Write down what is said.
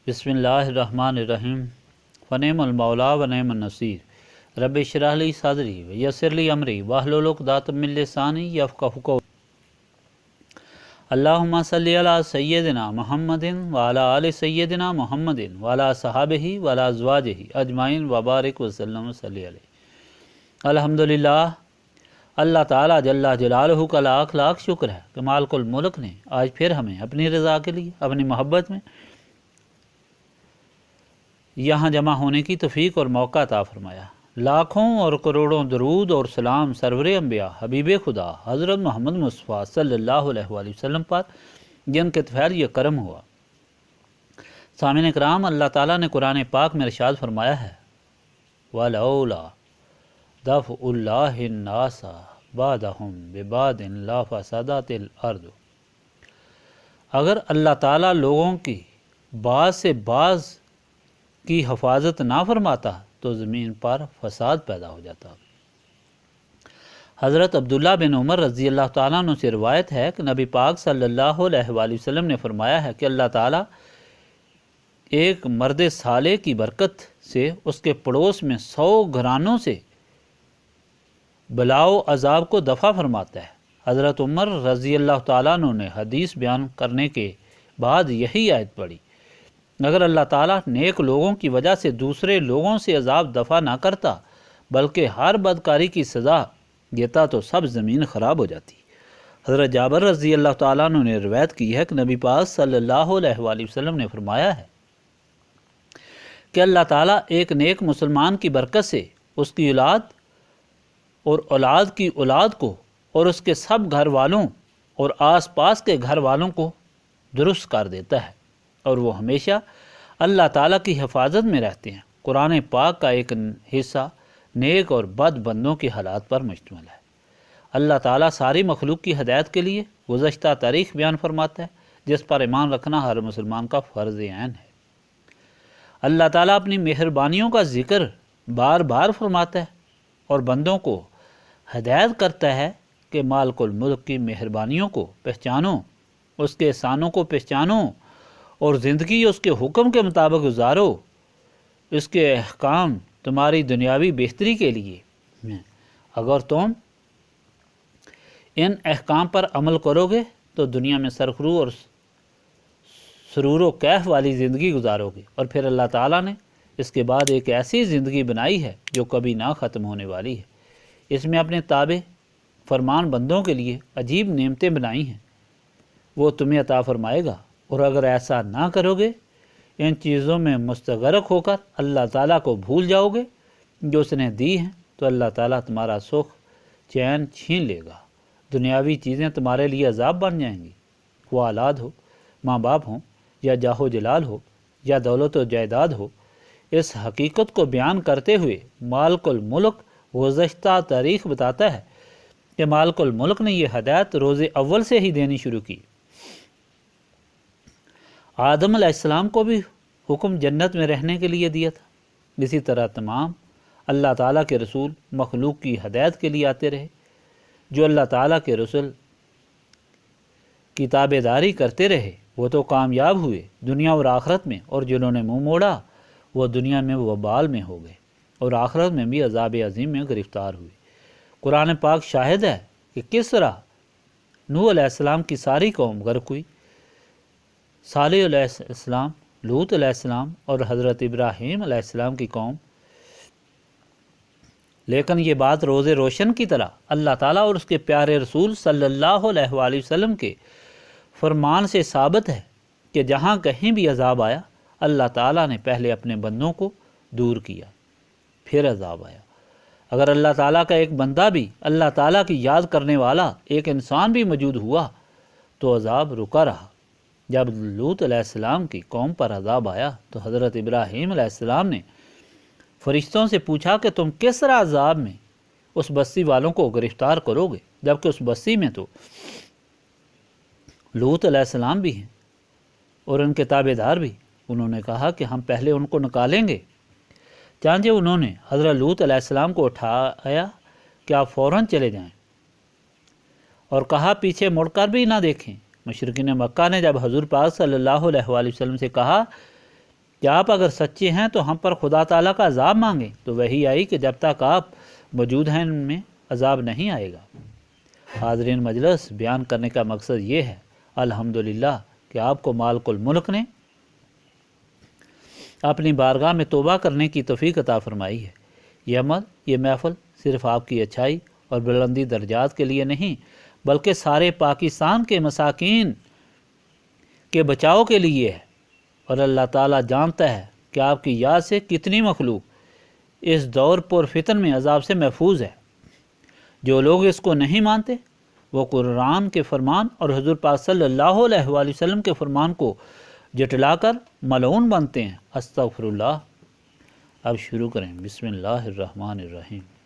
بسم اللہ الرحمن الرحیم ونعم المولا ونعم النصیر رب اشرح لی صدری ویسر لی امری واحلل عقدۃ من لسانی یفقہوا قولی اللہم صلی علی سیدنا محمد وعلی آل سیدنا محمد وعلی صحابہ وعلی ازواجہ اجمعین وبارک وسلم صلی علیہ۔ الحمدللہ، اللہ تعالیٰ جل جلالہ کا لاکھ لاکھ شکر ہے کہ مالک الملک نے آج پھر ہمیں اپنی رضا کے لیے اپنی محبت میں یہاں جمع ہونے کی توفیق اور موقع عطا فرمایا۔ لاکھوں اور کروڑوں درود اور سلام سرور انبیاء حبیب خدا حضرت محمد مصطفیٰ صلی اللہ علیہ وآلہ وسلم پر، جن کے طفیل یہ کرم ہوا۔ سامعین کرام، اللہ تعالیٰ نے قرآن پاک میں ارشاد فرمایا ہے وَلَوْلَا دَفْعُ اللَّهِ النَّاسَ بَعْضَهُم بِبَعْضٍ لَفَسَدَتِ الْأَرْضُ، اگر اللہ تعالیٰ لوگوں کی بعض سے بعض کی حفاظت نہ فرماتا تو زمین پر فساد پیدا ہو جاتا۔ حضرت عبداللہ بن عمر رضی اللہ تعالیٰ عنہ سے روایت ہے کہ نبی پاک صلی اللہ علیہ وآلہ وسلم نے فرمایا ہے کہ اللہ تعالیٰ ایک مرد صالح کی برکت سے اس کے پڑوس میں 100 گھرانوں سے بلاؤ عذاب کو دفع فرماتا ہے۔ حضرت عمر رضی اللہ تعالیٰ عنہ نے حدیث بیان کرنے کے بعد یہی آیت پڑھی، اگر اللہ تعالیٰ نیک لوگوں کی وجہ سے دوسرے لوگوں سے عذاب دفع نہ کرتا بلکہ ہر بدکاری کی سزا دیتا تو سب زمین خراب ہو جاتی۔ حضرت جابر رضی اللہ تعالیٰ عنہ نے روایت کی ہے کہ نبی پاک صلی اللہ علیہ وآلہ وسلم نے فرمایا ہے کہ اللہ تعالیٰ ایک نیک مسلمان کی برکت سے اس کی اولاد اور اولاد کی اولاد کو اور اس کے سب گھر والوں اور آس پاس کے گھر والوں کو درست کر دیتا ہے، اور وہ ہمیشہ اللہ تعالیٰ کی حفاظت میں رہتے ہیں۔ قرآن پاک کا ایک حصہ نیک اور بد بندوں کے حالات پر مشتمل ہے۔ اللہ تعالیٰ ساری مخلوق کی ہدایت کے لیے گزشتہ تاریخ بیان فرماتا ہے، جس پر ایمان رکھنا ہر مسلمان کا فرض عین ہے۔ اللہ تعالیٰ اپنی مہربانیوں کا ذکر بار بار فرماتا ہے اور بندوں کو ہدایت کرتا ہے کہ مالک الملک کی مہربانیوں کو پہچانو، اس کے احسانوں کو پہچانو اور زندگی اس کے حکم کے مطابق گزارو۔ اس کے احکام تمہاری دنیاوی بہتری کے لیے ہیں۔ اگر تم ان احکام پر عمل کرو گے تو دنیا میں سرخرو اور سرور و کیف والی زندگی گزارو گے، اور پھر اللہ تعالیٰ نے اس کے بعد ایک ایسی زندگی بنائی ہے جو کبھی نہ ختم ہونے والی ہے۔ اس میں اپنے تابع فرمان بندوں کے لیے عجیب نعمتیں بنائی ہیں، وہ تمہیں عطا فرمائے گا، اور اگر ایسا نہ کرو گے، ان چیزوں میں مستغرق ہو کر اللہ تعالیٰ کو بھول جاؤ گے جو اس نے دی ہیں، تو اللہ تعالیٰ تمہارا سکھ چین چھین لے گا۔ دنیاوی چیزیں تمہارے لیے عذاب بن جائیں گی، وہ اولاد ہو، ماں باپ ہوں، یا جاہ و جلال ہو، یا دولت و جائیداد ہو۔ اس حقیقت کو بیان کرتے ہوئے مالک الملک گزشتہ تاریخ بتاتا ہے کہ مالک الملک نے یہ ہدایت روز اول سے ہی دینی شروع کی۔ آدم علیہ السلام کو بھی حکم جنت میں رہنے کے لیے دیا تھا، اسی طرح تمام اللہ تعالیٰ کے رسول مخلوق کی ہدایت کے لیے آتے رہے۔ جو اللہ تعالیٰ کے رسول کی تابع داری کرتے رہے وہ تو کامیاب ہوئے دنیا اور آخرت میں، اور جنہوں نے منہ موڑا وہ دنیا میں وبال میں ہو گئے اور آخرت میں بھی عذاب عظیم میں گرفتار ہوئے۔ قرآن پاک شاہد ہے کہ کس طرح نوح علیہ السلام کی ساری قوم غرق ہوئی، صالح علیہ السلام، لوط علیہ السلام اور حضرت ابراہیم علیہ السلام کی قوم۔ لیکن یہ بات روز روشن کی طرح اللہ تعالیٰ اور اس کے پیارے رسول صلی اللہ علیہ وآلہ وسلم کے فرمان سے ثابت ہے کہ جہاں کہیں بھی عذاب آیا اللہ تعالیٰ نے پہلے اپنے بندوں کو دور کیا، پھر عذاب آیا۔ اگر اللہ تعالیٰ کا ایک بندہ بھی، اللہ تعالیٰ کی یاد کرنے والا ایک انسان بھی موجود ہوا تو عذاب رکا رہا۔ جب لوط علیہ السلام کی قوم پر عذاب آیا تو حضرت ابراہیم علیہ السلام نے فرشتوں سے پوچھا کہ تم کس طرح عذاب میں اس بستی والوں کو گرفتار کرو گے، جبکہ اس بستی میں تو لوط علیہ السلام بھی ہیں اور ان کے تابع دار بھی۔ انہوں نے کہا کہ ہم پہلے ان کو نکالیں گے، چانچہ انہوں نے حضرت لوط علیہ السلام کو اٹھایا کہ آپ فوراً چلے جائیں، اور کہا پیچھے مڑ کر بھی نہ دیکھیں۔ مشرکین مکہ نے جب حضور پاک صلی اللہ علیہ وآلہ وسلم سے کہا کہ آپ اگر سچے ہیں تو ہم پر خدا تعالیٰ کا عذاب مانگیں، تو وہی آئی کہ جب تک آپ موجود ہیں ان میں عذاب نہیں آئے گا۔ حاضرین مجلس، بیان کرنے کا مقصد یہ ہے الحمدللہ کہ آپ کو مالک الملک نے اپنی بارگاہ میں توبہ کرنے کی توفیق عطا فرمائی ہے۔ یہ عمل، یہ محفل صرف آپ کی اچھائی اور بلندی درجات کے لیے نہیں بلکہ سارے پاکستان کے مساکین کے بچاؤ کے لیے ہے، اور اللہ تعالیٰ جانتا ہے کہ آپ کی یاد سے کتنی مخلوق اس دور پر فتن میں عذاب سے محفوظ ہے۔ جو لوگ اس کو نہیں مانتے وہ قرآن کے فرمان اور حضور پاک صلی اللہ علیہ وآلہ وسلم کے فرمان کو جٹلا کر ملعون بنتے ہیں۔ استغفر اللہ۔ اب شروع کریں۔ بسم اللہ الرحمن الرحیم۔